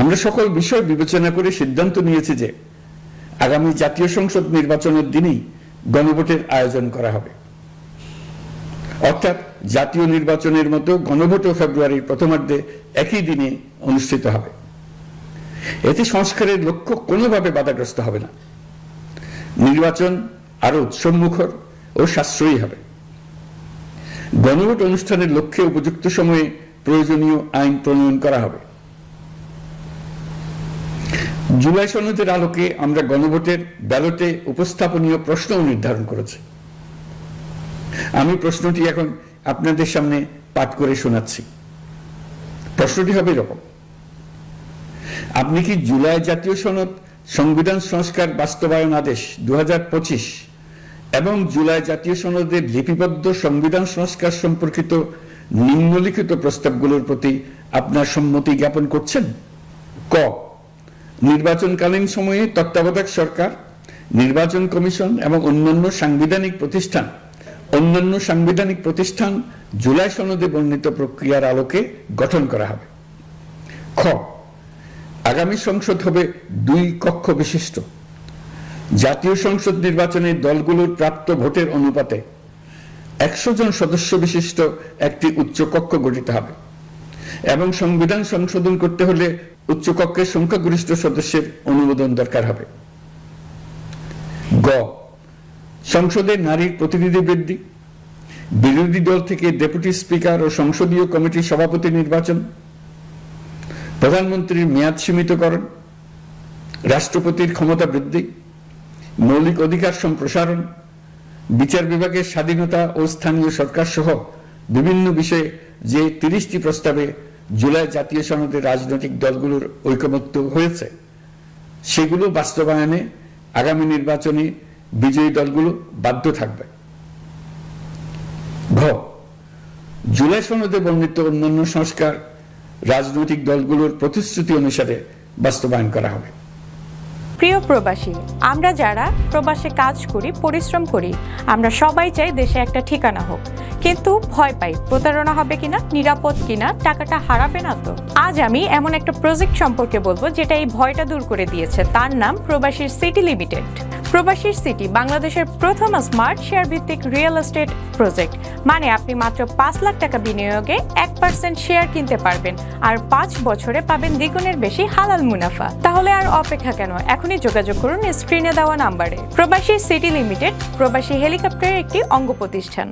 আমরা সকল বিষয় বিবেচনা করে সিদ্ধান্ত নিয়েছি যে আগামী জাতীয় সংসদ নির্বাচনের দিনই গণভোটের আয়োজন করা হবে, অর্থাৎ জাতীয় নির্বাচনের মতো গণভোটও ফেব্রুয়ারির প্রথমার্ধে একই দিনে অনুষ্ঠিত হবে। এতে সংস্কারের লক্ষ্য কোনোভাবে বাধাগ্রস্ত হবে না, নির্বাচন আরো উৎসবমুখর ও সাশ্রয়ী হবে। গণভোট অনুষ্ঠানের লক্ষ্যে উপযুক্ত সময়ে প্রয়োজনীয় আইন প্রণয়ন করা হবে। জুলাই সনদের আলোকে আমরা গণভোটের ব্যালটে উপস্থাপনীয় প্রশ্নও নির্ধারণ করেছি। আমি প্রশ্নটি এখন আপনাদের সামনে পাঠ করে শোনাচ্ছি। প্রশ্নটি হবে এরকম: আপনি কি জুলাই জাতীয় সনদ সংবিধান সংস্কার বাস্তবায়ন আদেশ 2025 এবং জুলাই জাতীয় সনদের লিপিবদ্ধ সংবিধান সংস্কার সম্পর্কিত নিম্নলিখিত প্রস্তাবগুলোর প্রতি আপনার সম্মতি জ্ঞাপন করছেন? ক, নির্বাচনকালীন সময়ে তত্ত্বাবধায়ক সরকার, নির্বাচন কমিশন এবং অন্যান্য সাংবিধানিক প্রতিষ্ঠান জুলাই সনদে বর্ণিত প্রক্রিয়ার আলোকে গঠন করা হবে। খ, আগামী সংসদ হবে 2 কক্ষ বিশিষ্ট। জাতীয় সংসদ নির্বাচনে দলগুলোর প্রাপ্ত ভোটের অনুপাতে 100 জন সদস্য বিশিষ্ট একটি উচ্চকক্ষ গঠিত হবে এবং সংবিধান সংশোধন করতে হলে উচ্চকক্ষের সংখ্যাগরিষ্ঠ সদস্যের অনুমোদন দরকার হবে। গ, সংসদে নারীর প্রতিনিধি বৃদ্ধি, বিরোধী দল থেকে ডেপুটি স্পিকার ও সংসদীয় কমিটির সভাপতি নির্বাচন, প্রধানমন্ত্রীর মেয়াদ সীমিতকরণ, রাষ্ট্রপতির ক্ষমতা বৃদ্ধি, মৌলিক অধিকার সম্প্রসারণ, বিচার বিভাগের স্বাধীনতা ও স্থানীয় সরকার সহ বিভিন্ন বিষয়ে যে 30টি প্রস্তাবে জুলাই জাতীয় সনদে রাজনৈতিক দলগুলোর ঐকমত্য হয়েছে সেগুলো বাস্তবায়নে আগামী নির্বাচনে বিজয়ী দলগুলো বাধ্য থাকবে। ঘ, জুলাই সনদে বর্ণিত অন্যান্য সংস্কার রাজনৈতিক দলগুলোর প্রতিশ্রুতি অনুসারে বাস্তবায়ন করা হবে। প্রিয় প্রবাসী, আমরা যারা প্রবাসে কাজ করি, পরিশ্রম করি, আমরা সবাই চাই দেশে একটা ঠিকানা হোক, কিন্তু ভয় পাই প্রতারণা হবে কিনা, নিরাপদ কিনা, টাকাটা হারাবে না তো। আজ আমি এমন একটা প্রজেক্ট সম্পর্কে বলবো যেটা এই ভয়টা দূর করে দিয়েছে। তার নাম প্রবাসীর সিটি লিমিটেড। প্রবাসীর সিটি বাংলাদেশের প্রথম স্মার্ট শেয়ার ভিত্তিক রিয়েল এস্টেট প্রজেক্ট। মানে আপনি মাত্র 5 লাখ টাকা বিনিয়োগে 1% শেয়ার কিনতে পারবেন আর 5 বছরে পাবেন দ্বিগুণের বেশি হালাল মুনাফা। তাহলে আর অপেক্ষা কেন? এখনই যোগাযোগ করুন স্ক্রিনে দেওয়া নাম্বারে। প্রবাসীর সিটি লিমিটেড প্রবাসী হেলিকপ্টারের একটি অঙ্গ প্রতিষ্ঠান।